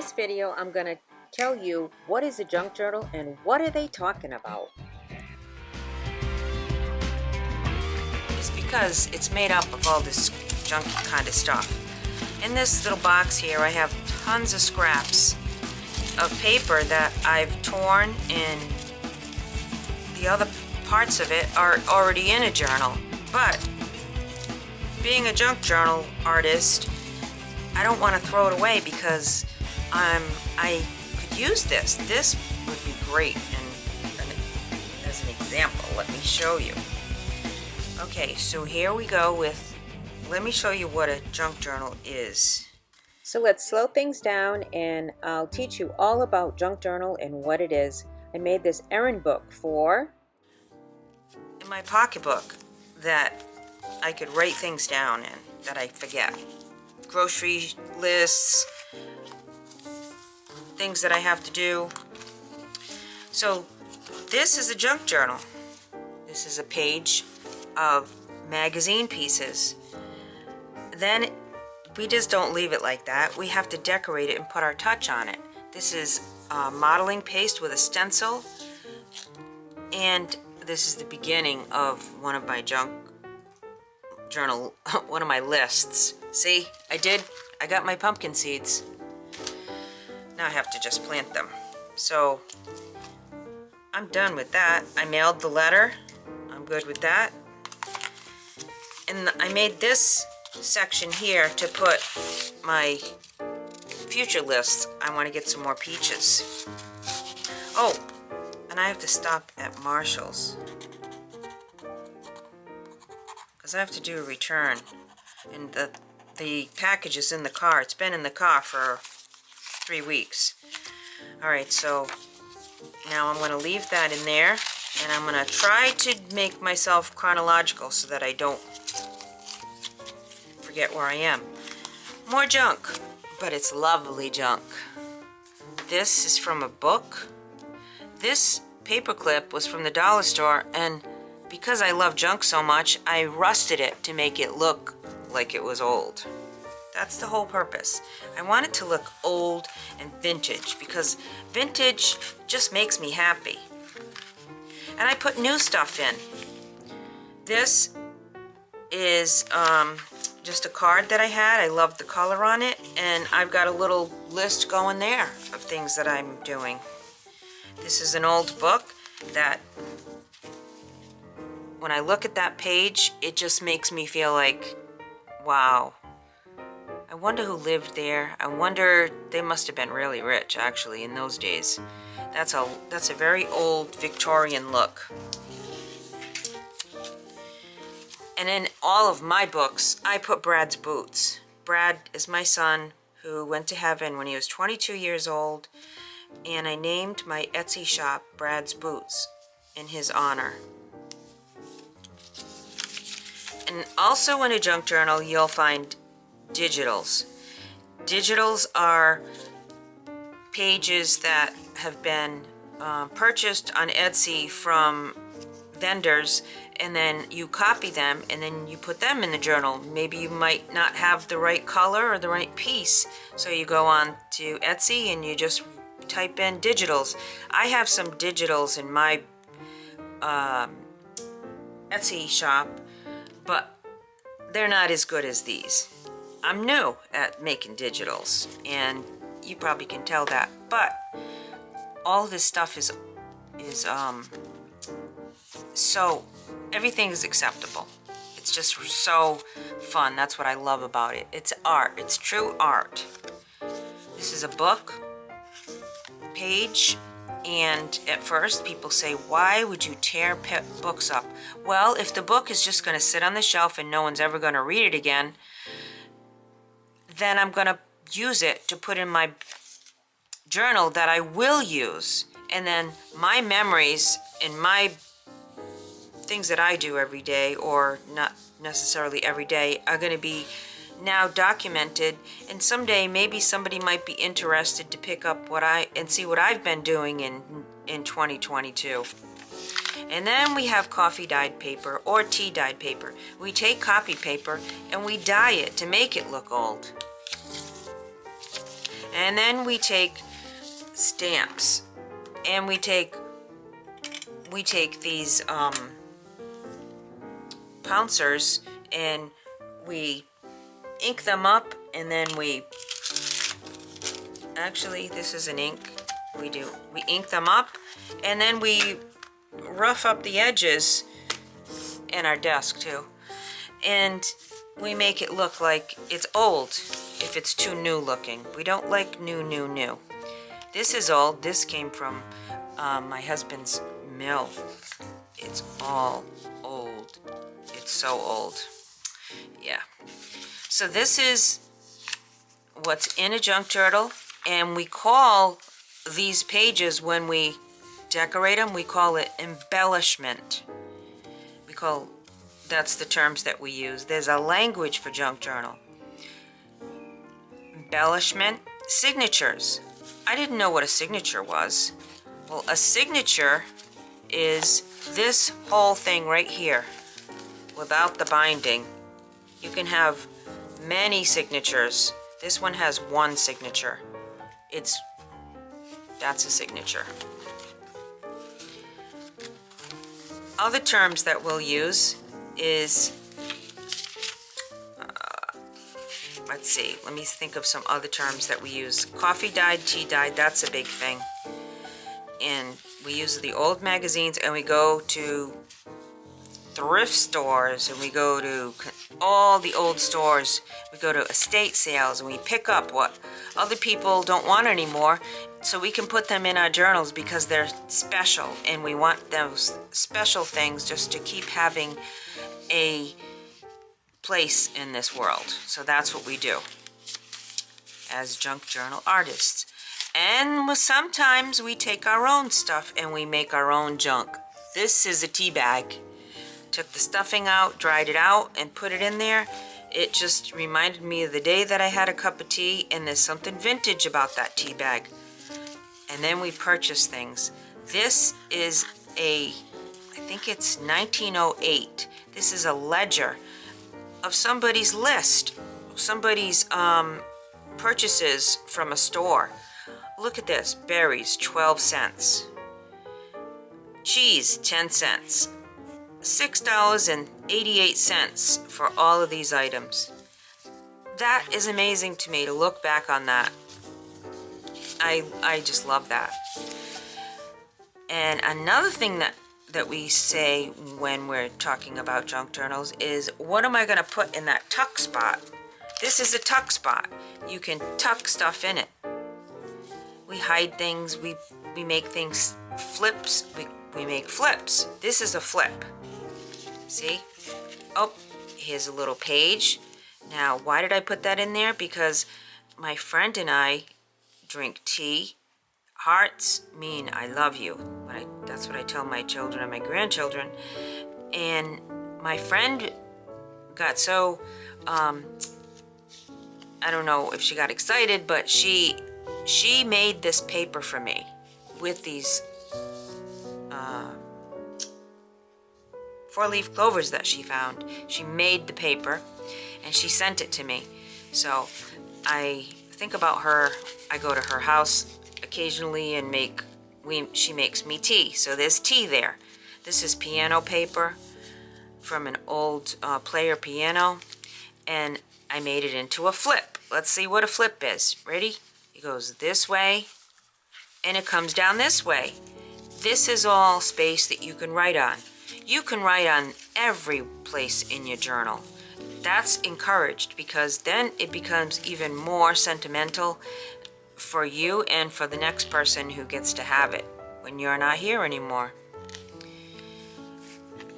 This video, I'm going to tell you what is a junk journal and what are they talking about. It's because it's made up of all this junky kind of stuff. In this little box here, I have tons of scraps of paper that I've torn, and the other parts of it are already in a journal. But being a junk journal artist, I don't want to throw it away because I could use this. This would be great. And as an example, let me show you. Okay, so here we go with, let me show you what a junk journal is. So let's slow things down and I'll teach you all about junk journal and what it is. I made this errand book in my pocketbook that I could write things down in that I forget. Grocery lists, things that I have to do. So this is a junk journal. This is a page of magazine pieces. Then we just don't leave it like that. We have to decorate it and put our touch on it. This is modeling paste with a stencil, and this is the beginning of one of my junk journal, one of my lists. See, I got my pumpkin seeds. Now I have to just plant them. So I'm done with that. I mailed the letter. I'm good with that. And I made this section here to put my future lists. I want to get some more peaches. Oh, and I have to stop at Marshall's because I have to do a return. And the package is in the car. It's been in the car for 3 weeks. Alright, so now I'm going to leave that in there, and I'm going to try to make myself chronological so that I don't forget where I am. More junk, but it's lovely junk. This is from a book. This paperclip was from the dollar store, and because I love junk so much, I rusted it to make it look like it was old. That's the whole purpose. I want it to look old and vintage because vintage just makes me happy. And I put new stuff in. This is just a card that I had. I loved the color on it, and I've got a little list going there of things that I'm doing. This is an old book that when I look at that page, it just makes me feel like, wow. I wonder who lived there. I wonder, they must have been really rich actually in those days. That's a very old Victorian look. And in all of my books, I put Brad's boots. Brad is my son who went to heaven when he was 22 years old, and I named my Etsy shop Brad's Boots in his honor. And also in a junk journal, you'll find digitals. Digitals are pages that have been purchased on Etsy from vendors, and then you copy them and then you put them in the journal. Maybe you might not have the right color or the right piece, so you go on to Etsy and you just type in digitals. I have some digitals in my Etsy shop, but they're not as good as these. I'm new at making digitals, and you probably can tell that, but all this stuff is so everything is acceptable. It's just so fun. That's what I love about it. It's art. It's true art. This is a book page, and at first people say, why would you tear books up? Well, if the book is just going to sit on the shelf and no one's ever going to read it again, then I'm going to use it to put in my journal that I will use. And then my memories and my things that I do every day, or not necessarily every day, are going to be now documented, and someday maybe somebody might be interested to pick up and see what I've been doing in 2022. And then we have coffee dyed paper or tea dyed paper. We take copy paper and we dye it to make it look old. And then we take stamps, and we take these pouncers, and we ink them up, and then we actually, this is an ink. We ink them up, and then we rough up the edges in our desk too, and we make it look like it's old if it's too new looking. We don't like new. This is old. This came from my husband's mill. It's all old. It's so old. Yeah. So this is what's in a junk journal, and we call these pages, when we decorate them, we call it embellishment. That's the terms that we use. There's a language for junk journal. Embellishment, signatures. I didn't know what a signature was. Well, a signature is this whole thing right here without the binding. You can have many signatures. This one has one signature. That's a signature. Other terms that we'll use is, let's see, let me think of some other terms that we use. Coffee dyed, tea dyed, that's a big thing. And we use the old magazines, and we go to thrift stores, and we go to all the old stores. We go to estate sales, and we pick up what other people don't want anymore, so we can put them in our journals because they're special, and we want those special things just to keep having a place in this world. So that's what we do as junk journal artists. And sometimes we take our own stuff and we make our own junk. This is a tea bag. Took the stuffing out, dried it out, and put it in there. It just reminded me of the day that I had a cup of tea, and there's something vintage about that tea bag. And then we purchase things. This is I think it's 1908. This is a ledger of somebody's list, somebody's purchases from a store. Look at this. Berries, 12 cents. Cheese, 10 cents. $6.88 for all of these items. That is amazing to me to look back on that. I just love that. And another thing that we say when we're talking about junk journals is, what am I going to put in that tuck spot? This is a tuck spot. You can tuck stuff in it. We hide things. We make things flips. We make flips. This is a flip. See? Oh, here's a little page. Now, why did I put that in there? Because my friend and I drink tea. Hearts mean I love you. That's what I tell my children and my grandchildren. And my friend got so, I don't know if she got excited, but she made this paper for me with these 4-leaf clovers that she found. She made the paper and she sent it to me. So I think about her. I go to her house occasionally and she makes me tea. So there's tea there. This is piano paper from an old player piano, and I made it into a flip. Let's see what a flip is. Ready? It goes this way and it comes down this way. This is all space that you can write on. You can write on every place in your journal. That's encouraged, because then it becomes even more sentimental for you and for the next person who gets to have it when you're not here anymore.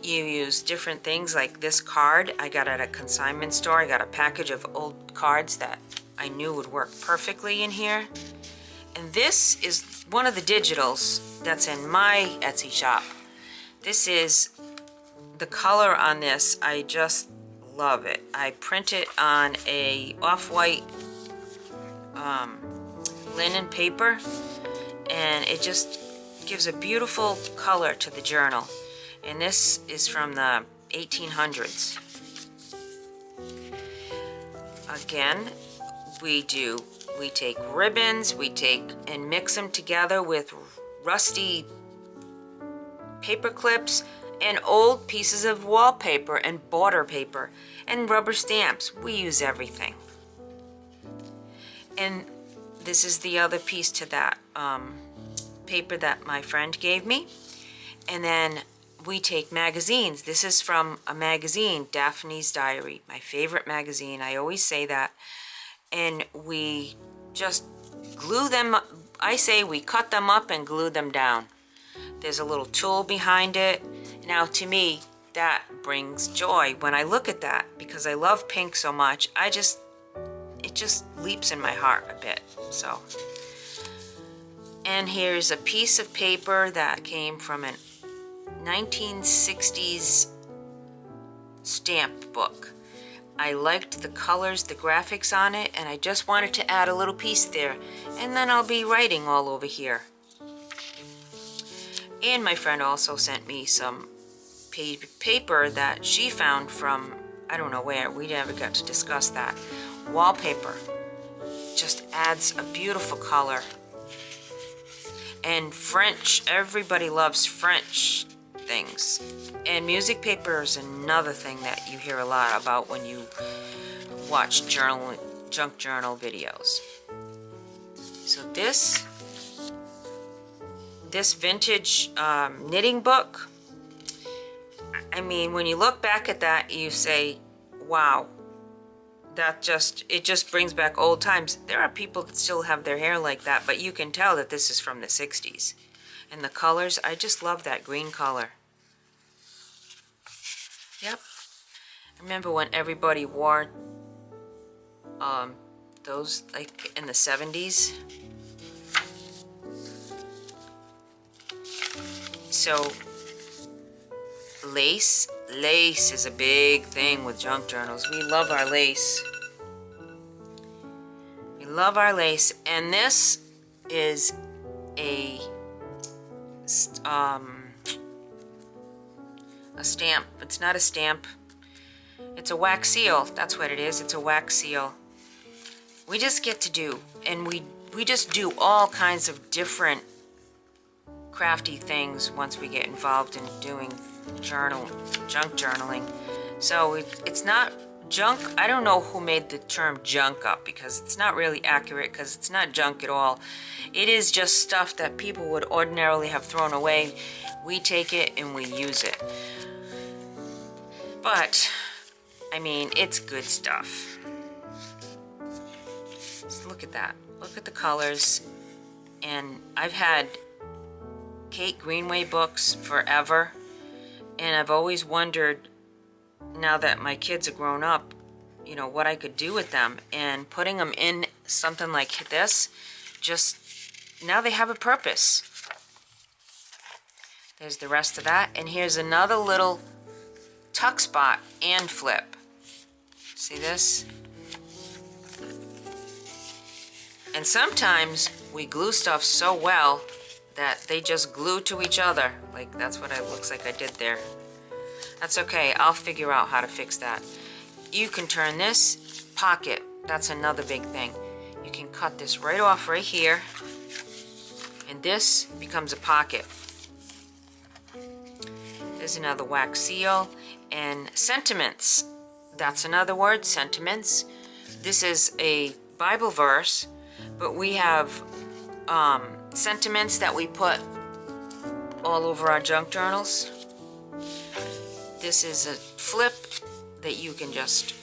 You use different things, like this card I got at a consignment store. I got a package of old cards that I knew would work perfectly in here. And this is one of the digitals that's in my Etsy shop. This is the color on this. I just love it. I print it on a off-white linen paper, and it just gives a beautiful color to the journal. And this is from the 1800s. Again, we do we take ribbons, we take and mix them together with rusty paper clips and old pieces of wallpaper and border paper and rubber stamps. We use everything. And this is the other piece to that paper that my friend gave me. And then we take magazines. This is from a magazine, Daphne's Diary, my favorite magazine. I always say that. And we just glue them. I say we cut them up and glue them down. There's a little tool behind it. Now, to me, that brings joy when I look at that, because I love pink so much. It just leaps in my heart a bit. So, and here's a piece of paper that came from an 1960s stamp book. I liked the colors, the graphics on it, and I just wanted to add a little piece there. And then I'll be writing all over here. And my friend also sent me some paper that she found from, I don't know where, we never got to discuss that. Wallpaper. Just adds a beautiful color. And French, everybody loves French things. And music paper is another thing that you hear a lot about when you watch junk journal videos. So this vintage knitting book, I mean, when you look back at that, you say, wow, it just brings back old times. There are people that still have their hair like that, but you can tell that this is from the 60s. And the colors, I just love that green color. Yep. I remember when everybody wore those, like in the 70s. So lace is a big thing with junk journals. We love our lace. We love our lace. And this is a stamp. It's not a stamp. It's a wax seal. That's what it is. It's a wax seal. We just get to do, and we just do all kinds of different crafty things once we get involved in doing junk journaling. So it's not junk. I don't know who made the term junk up, because it's not really accurate, because it's not junk at all. It is just stuff that people would ordinarily have thrown away. We take it and we use it. But I mean, it's good stuff. Just look at that. Look at the colors. And I've had Kate Greenway books forever, and I've always wondered, now that my kids are grown up, you know, what I could do with them. And putting them in something like this, just now they have a purpose. There's the rest of that, and here's another little tuck spot and flip. See this? And sometimes we glue stuff so well that they just glue to each other. Like, that's what it looks like I did there. That's okay, I'll figure out how to fix that. You can turn this pocket. That's another big thing. You can cut this right off right here, and this becomes a pocket. There's another wax seal. And sentiments. That's another word, sentiments. This is a Bible verse, but we have sentiments that we put all over our junk journals. This is a flip that you can just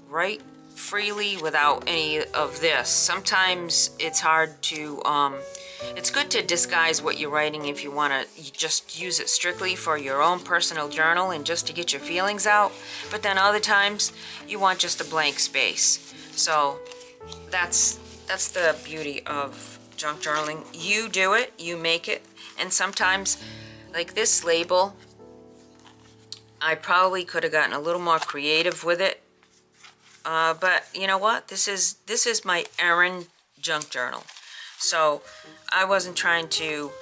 write freely without any of this. Sometimes it's hard to, it's good to disguise what you're writing if you want to just use it strictly for your own personal journal and just to get your feelings out. But then other times you want just a blank space. So that's the beauty of junk journaling. You do it, you make it, and sometimes, like this label, I probably could have gotten a little more creative with it. But you know what? This is my errand junk journal. So I wasn't trying to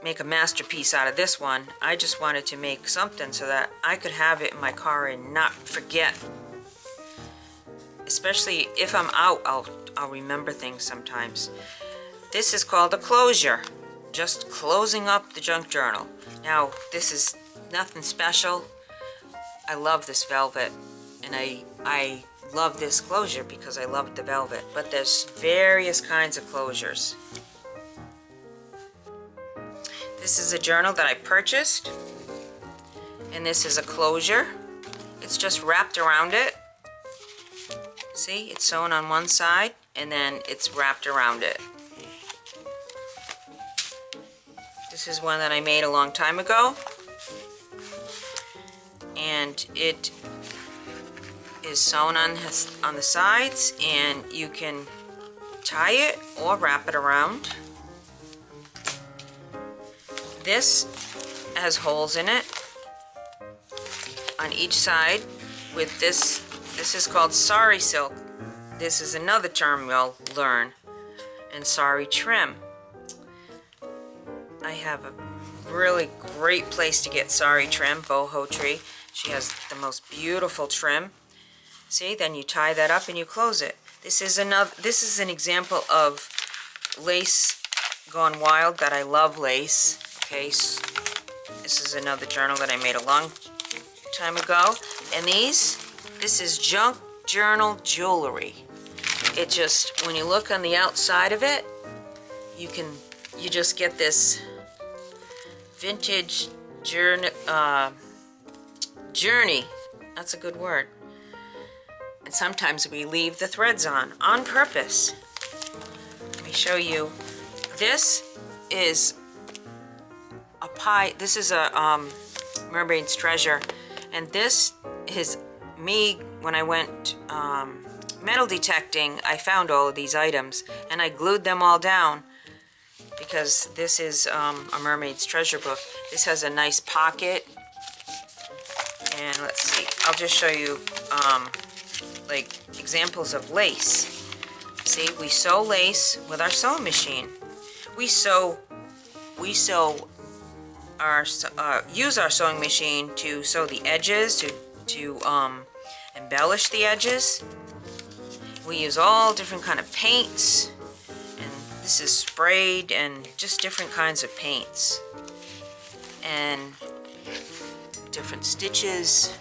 make a masterpiece out of this one. I just wanted to make something so that I could have it in my car and not forget especially if I'm out, I'll remember things sometimes. This is called a closure, just closing up the junk journal. Now, this is nothing special. I love this velvet, and I love this closure because I love the velvet, but there's various kinds of closures. This is a journal that I purchased, and this is a closure. It's just wrapped around it. See, it's sewn on one side, and then it's wrapped around it. This is one that I made a long time ago, and it is sewn on the sides, and you can tie it or wrap it around. This has holes in it on each side with this. This is called sari silk. This is another term you'll learn. And sari trim. I have a really great place to get sari trim, Boho Tree. She has the most beautiful trim. See, then you tie that up and you close it. This is an example of lace gone wild that I love lace. Okay, so this is another journal that I made a long time ago. And this is junk journal jewelry. It just, when you look on the outside of it, you just get this vintage journey. That's a good word. And sometimes we leave the threads on purpose. Let me show you. This is a pie. This is a mermaid's treasure, and this is me when I went metal detecting. I found all of these items and I glued them all down because this is a mermaid's treasure book. This has a nice pocket, and let's see, I'll just show you like examples of lace. See, we sew lace with our sewing machine. We use our sewing machine to sew the edges, to embellish the edges. We use all different kind of paints, and this is sprayed and just different kinds of paints and different stitches.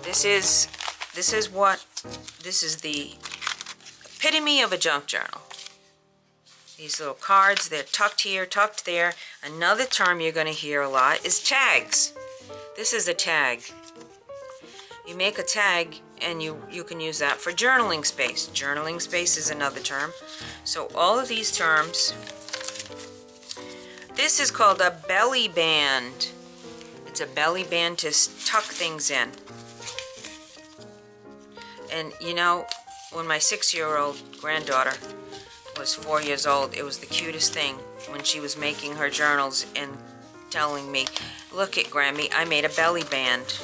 This is the epitome of a junk journal. These little cards, they're tucked here, tucked there. Another term you're going to hear a lot is tags. This is a tag. You make a tag and you can use that for journaling space. Journaling space is another term. So all of these terms. This is called a belly band. It's a belly band to tuck things in. And you know, when my 6-year-old granddaughter was 4 years old, it was the cutest thing when she was making her journals and telling me, "Look at Grammy, I made a belly band."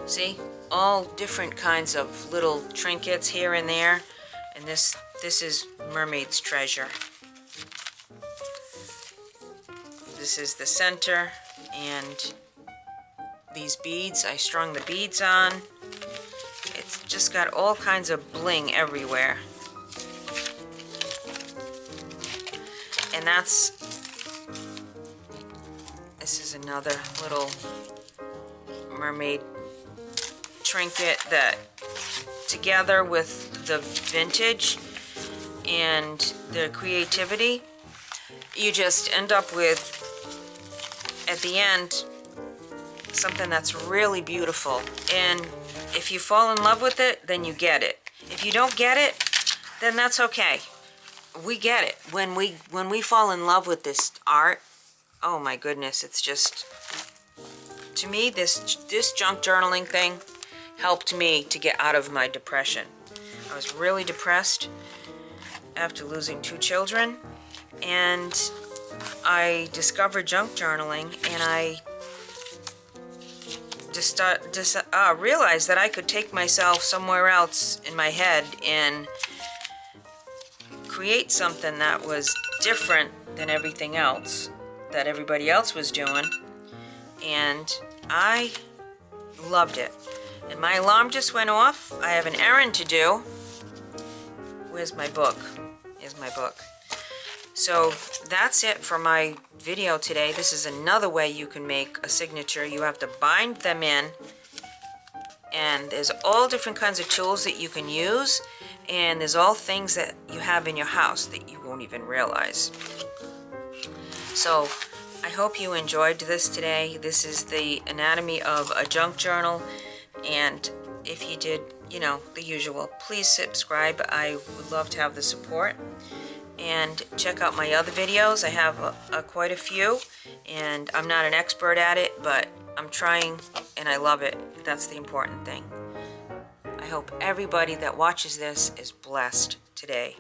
See, all different kinds of little trinkets here and there, and this is mermaid's treasure. This is the center, and these beads, I strung the beads on. It's just got all kinds of bling everywhere. And this is another little mermaid trinket that, together with the vintage and the creativity, you just end up with, at the end, something that's really beautiful. And if you fall in love with it, then you get it. If you don't get it, then that's okay. We get it. When we fall in love with this art, oh my goodness, it's just, to me, this junk journaling thing helped me to get out of my depression. I was really depressed after losing 2 children, and I discovered junk journaling, and I just realized that I could take myself somewhere else in my head and create something that was different than everything else that everybody else was doing, and I loved it. And my alarm just went off. I have an errand to do. Where's my book? Here's my book. So that's it for my video today. This is another way you can make a signature. You have to bind them in, and there's all different kinds of tools that you can use, and there's all things that you have in your house that you won't even realize. So I hope you enjoyed this today. This is the anatomy of a junk journal, and if you did, you know, the usual, please subscribe. I would love to have the support. And check out my other videos. I have quite a few, and I'm not an expert at it, but I'm trying and I love it. That's the important thing. I hope everybody that watches this is blessed today.